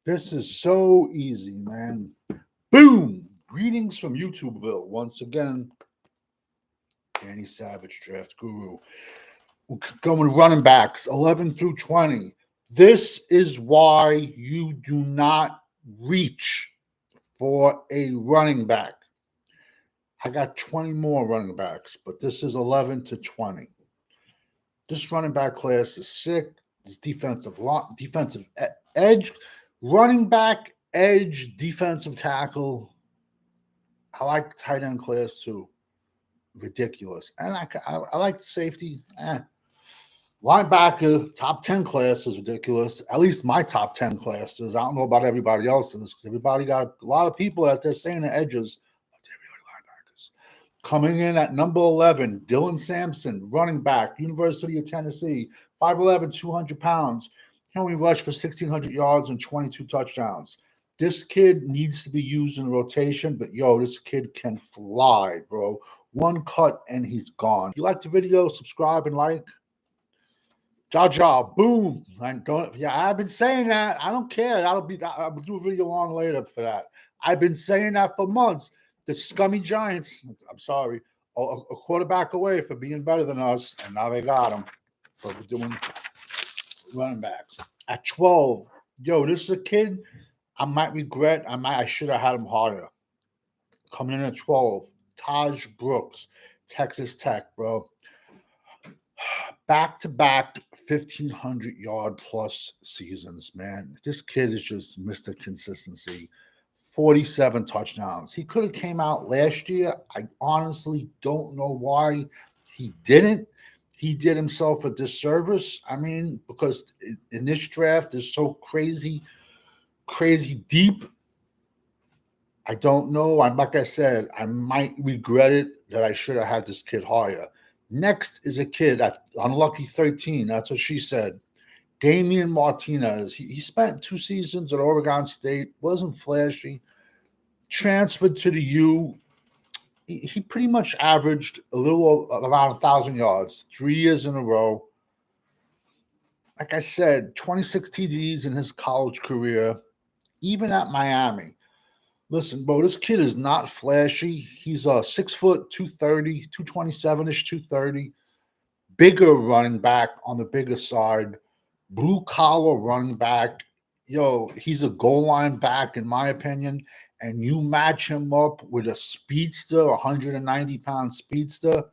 This is so easy, man. Boom! Greetings from YouTubeville. Once again, Danny Savage, Draft Guru. We're going running backs, 11 through 20. This is why you do not reach for a running back. I got 20 more running backs, but this is 11 to 20. This running back class is sick. This defensive edge, running back, edge, defensive tackle. I like the tight end class too. Ridiculous. And I like the safety. Linebacker, top 10 class is ridiculous. At least my top 10 classes. I don't know about everybody else's because everybody got a lot of people out there saying the edges. But they're really linebackers. Coming in at number 11, Dylan Sampson, running back, University of Tennessee, 5'11", 200 pounds. He only rushed for 1,600 yards and 22 touchdowns. This kid needs to be used in rotation, but yo, this kid can fly, bro. One cut and he's gone. If you like the video, subscribe and like. Boom. I've been saying that. I don't care. I'll do a video on later for that. I've been saying that for months. The scummy Giants, I'm sorry, a quarterback away for being better than us, and now they got him. So we're doing running backs. At 12, yo, this is a kid I might regret. I should have had him higher. Coming in at 12, Taj Brooks, Texas Tech, bro. Back-to-back 1,500-yard plus seasons, man. This kid is just Mr. Consistency. 47 touchdowns. He could have came out last year. I honestly don't know why he didn't. He did himself a disservice. I mean, because in this draft is so crazy deep. I don't know. Like I said, I might regret it that I should have had this kid higher. Next is a kid at unlucky 13. That's what she said. Damian Martinez. He spent 2 seasons at Oregon State. Wasn't flashy. Transferred to the U. He pretty much averaged a little around 1,000 yards 3 years in a row. Like I said, 26 TDs in his college career, even at Miami. Listen, bro, this kid is not flashy. He's a 6 foot, 230, 227-ish, 230. Bigger running back on the bigger side. Blue collar running back. Yo, he's a goal line back, in my opinion. And you match him up with a speedster, 190-pound speedster.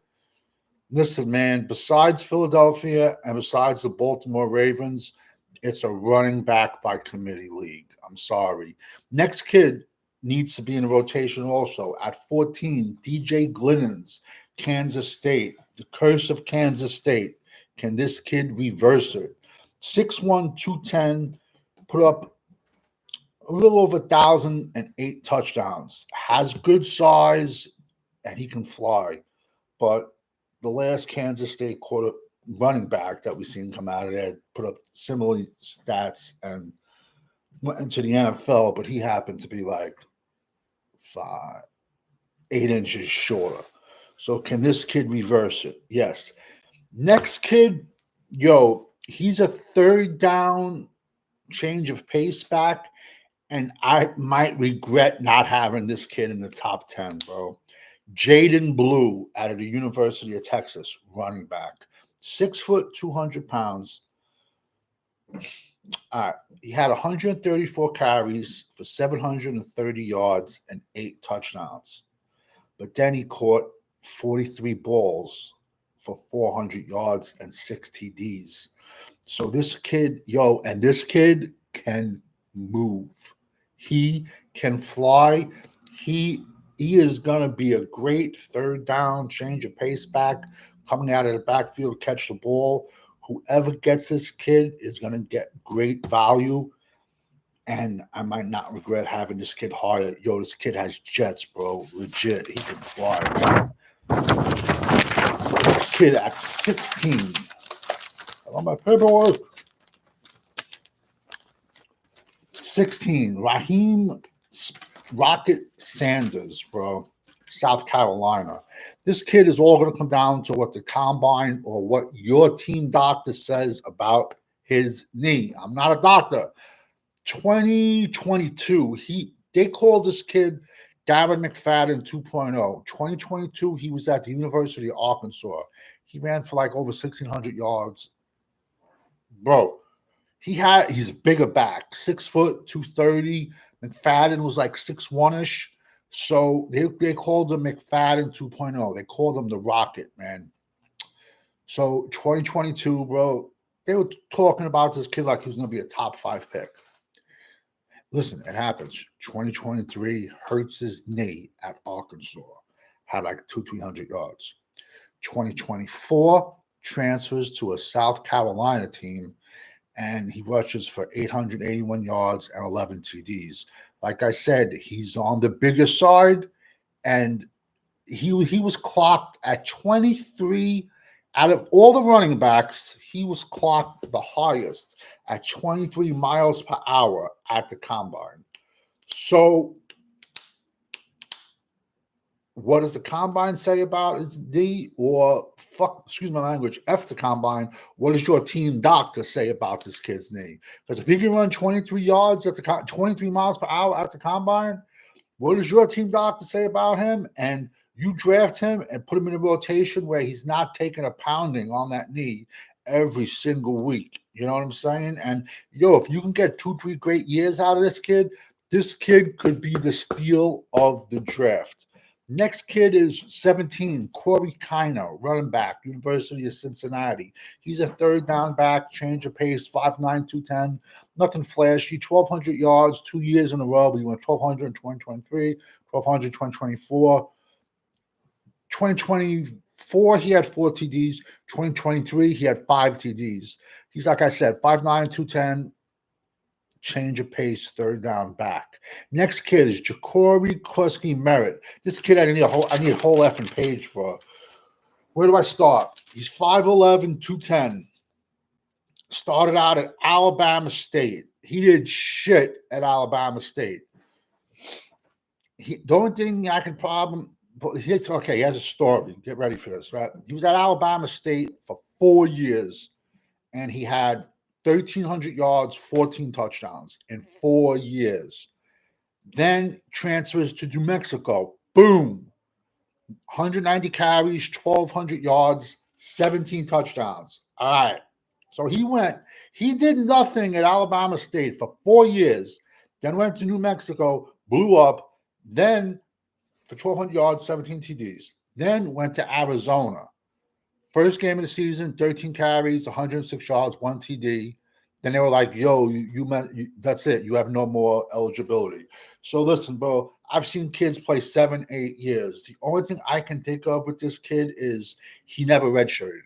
Listen, man, besides Philadelphia and besides the Baltimore Ravens, it's a running back by committee league. I'm sorry. Next kid needs to be in rotation also. At 14, DJ Glynnons, Kansas State. The curse of Kansas State. Can this kid reverse it? 6'1", 210, put up a little over 1,008 touchdowns. Has good size, and he can fly. But the last Kansas State running back that we've seen come out of there put up similar stats and went into the NFL, but he happened to be like 8 inches shorter. So can this kid reverse it? Yes. Next kid, yo, he's a third down change of pace back, and I might regret not having this kid in the top 10, bro. Jaden Blue out of the University of Texas, running back. 6 foot, 200 pounds. All right. He had 134 carries for 730 yards and 8 touchdowns. But then he caught 43 balls for 400 yards and 6 TDs. So this kid, and this kid can move. He can fly. He is going to be a great third down change of pace back coming out of the backfield to catch the ball. Whoever gets this kid is going to get great value, and I might not regret having this kid higher. Yo, this kid has jets, bro. Legit. He can fly, man. This kid at 16. I want my paperwork. 16. Raheem Rocket Sanders, bro. South Carolina. This kid is all going to come down to what the combine or what your team doctor says about his knee. I'm not a doctor. 2022, they called this kid Darren McFadden 2.0. 2022, he was at the University of Arkansas. He ran for like over 1,600 yards. Bro, he's a bigger back, 6 foot, 230. McFadden was like 6'1"ish. So they called him McFadden 2.0. They called him the Rocket, man. So 2022, bro, they were talking about this kid like he was going to be a top 5 pick. Listen, it happens. 2023, hurts his knee at Arkansas. Had like 300 yards. 2024, transfers to a South Carolina team, and he rushes for 881 yards and 11 TDs. Like I said, he's on the bigger side, and he was clocked at 23. Out of all the running backs, he was clocked the highest at 23 miles per hour at the combine. So what does the combine say about his knee? Or excuse my language, F the combine. What does your team doctor say about this kid's knee? Because if he can run 23 yards at the 23 miles per hour at the combine, what does your team doctor say about him? And you draft him and put him in a rotation where he's not taking a pounding on that knee every single week. You know what I'm saying? And if you can get 2-3 great years out of this kid could be the steal of the draft. Next kid is 17, Corey Kiner, running back, University of Cincinnati. He's a third down back, change of pace, 5'9", 210, nothing flashy, 1,200 yards, 2 years in a row. He went 1,200 in 2023, 1,200 in 2024. 2024, he had 4 TDs. 2023, he had 5 TDs. He's, like I said, 5'9", 210, change of pace, third down back. Next kid is Jacory Kluski Merritt. This kid I need a whole effing page for. Where do I start? He's 5'11", 210. Started out at Alabama State. He did shit at Alabama State. The only thing I can problem, but he has a story. Get ready for this, right? He was at Alabama State for 4 years, and he had 1,300 yards, 14 touchdowns in 4 years. Then transfers to New Mexico. Boom. 190 carries, 1,200 yards, 17 touchdowns. All right. So he did nothing at Alabama State for 4 years, then went to New Mexico, blew up, then for 1,200 yards, 17 TDs. Then went to Arizona. First game of the season, 13 carries, 106 yards, 1 TD. Then they were like, yo, that's it. You have no more eligibility. So listen, bro, I've seen kids play 7, 8 years. The only thing I can think of with this kid is he never redshirted.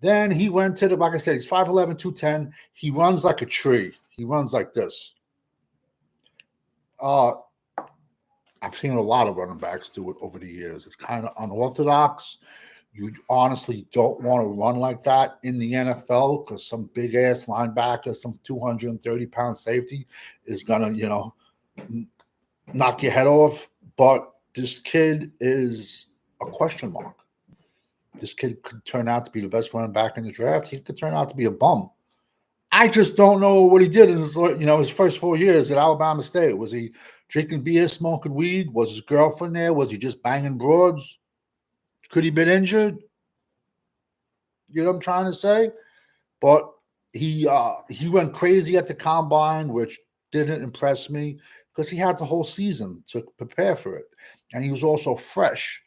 Then he went to like I said, he's 5'11", 210. He runs like a tree. He runs like this. I've seen a lot of running backs do it over the years. It's kind of unorthodox. You honestly don't want to run like that in the NFL because some big-ass linebacker, some 230-pound safety is going to, knock your head off. But this kid is a question mark. This kid could turn out to be the best running back in the draft. He could turn out to be a bum. I just don't know what he did in his first 4 years at Alabama State. Was he drinking beer, smoking weed? Was his girlfriend there? Was he just banging broads? Could he have been injured? You know what I'm trying to say? But he went crazy at the combine, which didn't impress me because he had the whole season to prepare for it. And he was also fresh,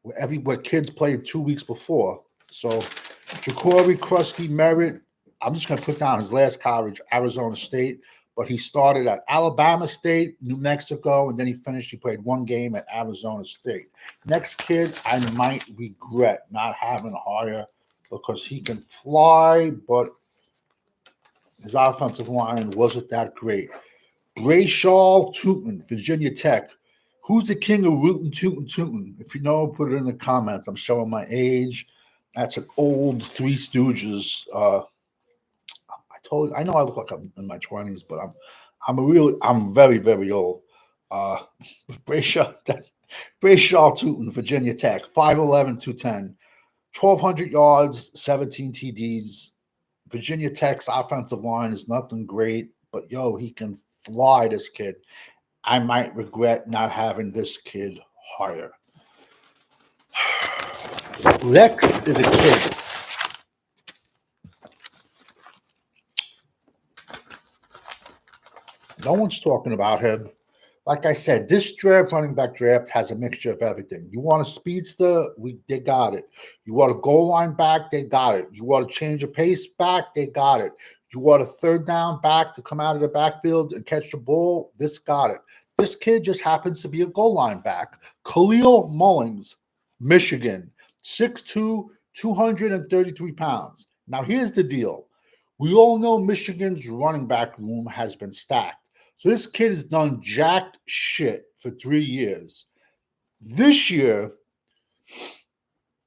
where kids played 2 weeks before. So Jacory Kluski Merritt, I'm just going to put down his last college, Arizona State, but he started at Alabama State, New Mexico, and then he played 1 game at Arizona State. Next kid, I might regret not having a hire because he can fly, but his offensive line wasn't that great. Brayshaw Tootin, Virginia Tech. Who's the king of rootin' tootin'? If you know, put it in the comments. I'm showing my age. That's an old Three Stooges. I know I look like I'm in my 20s, but I'm very, very old. Brayshaw Tootin, Virginia Tech, 5'11", 210, 1,200 yards, 17 TDs. Virginia Tech's offensive line is nothing great. But yo, he can fly, this kid. I might regret not having this kid higher. Lex is a kid. No one's talking about him. Like I said, this draft, running back draft, has a mixture of everything. You want a speedster? They got it. You want a goal line back? They got it. You want a change of pace back? They got it. You want a third down back to come out of the backfield and catch the ball? This got it. This kid just happens to be a goal line back. Khalil Mullings, Michigan, 6'2", 233 pounds. Now, here's the deal. We all know Michigan's running back room has been stacked. So this kid has done jack shit for 3 years. This year,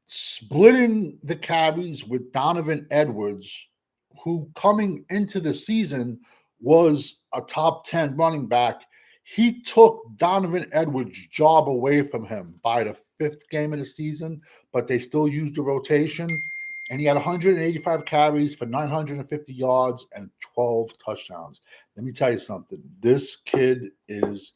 splitting the carries with Donovan Edwards, who coming into the season was a top 10 running back. He took Donovan Edwards' job away from him by the 5th game of the season, but they still used the rotation. And he had 185 carries for 950 yards and 12 touchdowns. Let me tell you something. This kid is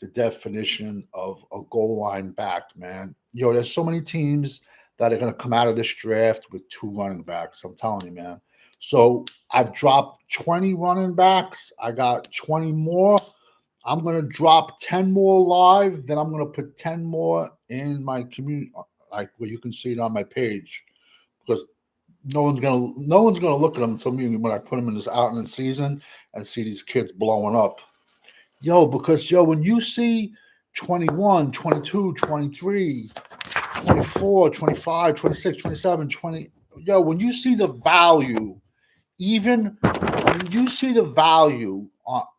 the definition of a goal line back, man. Yo, there's so many teams that are going to come out of this draft with 2 running backs. I'm telling you, man. So I've dropped 20 running backs. I got 20 more. I'm going to drop 10 more live. Then I'm going to put 10 more in my community, like where you can see it on my page. Because no one's gonna look at them until me when I put them in this out in the season and see these kids blowing up. Yo, because when you see 21, 22, 23, 24, 25, 26, 27, 20, when you see the value, even when you see the value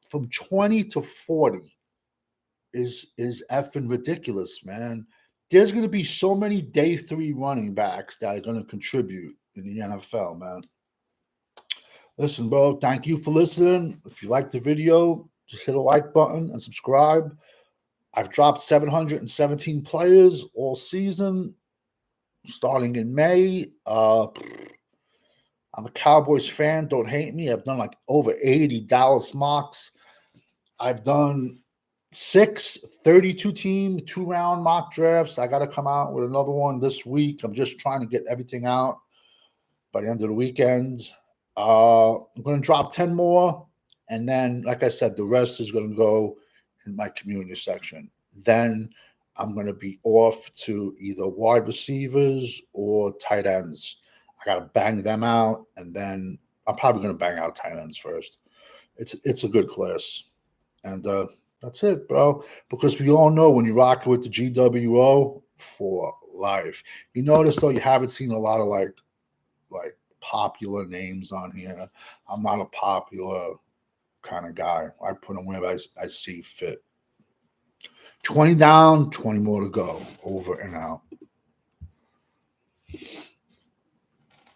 from 20 to 40 is effing ridiculous, man. There's going to be so many day 3 running backs that are going to contribute in the NFL, man. Listen, bro, thank you for listening. If you liked the video, just hit a like button and subscribe. I've dropped 717 players all season, starting in May. I'm a Cowboys fan. Don't hate me. I've done like over 80 Dallas mocks. I've done 6 32-team 2-round mock drafts. I got to come out with another one this week. I'm just trying to get everything out by the end of the weekend. I'm going to drop 10 more. And then, like I said, the rest is going to go in my community section. Then I'm going to be off to either wide receivers or tight ends. I got to bang them out. And then I'm probably going to bang out tight ends first. It's a good class. And that's it, bro. Because we all know when you rock with the GWO for life. You notice, though, you haven't seen a lot of like popular names on here. I'm not a popular kind of guy. I put them wherever I see fit. 20 down, 20 more to go. Over and out.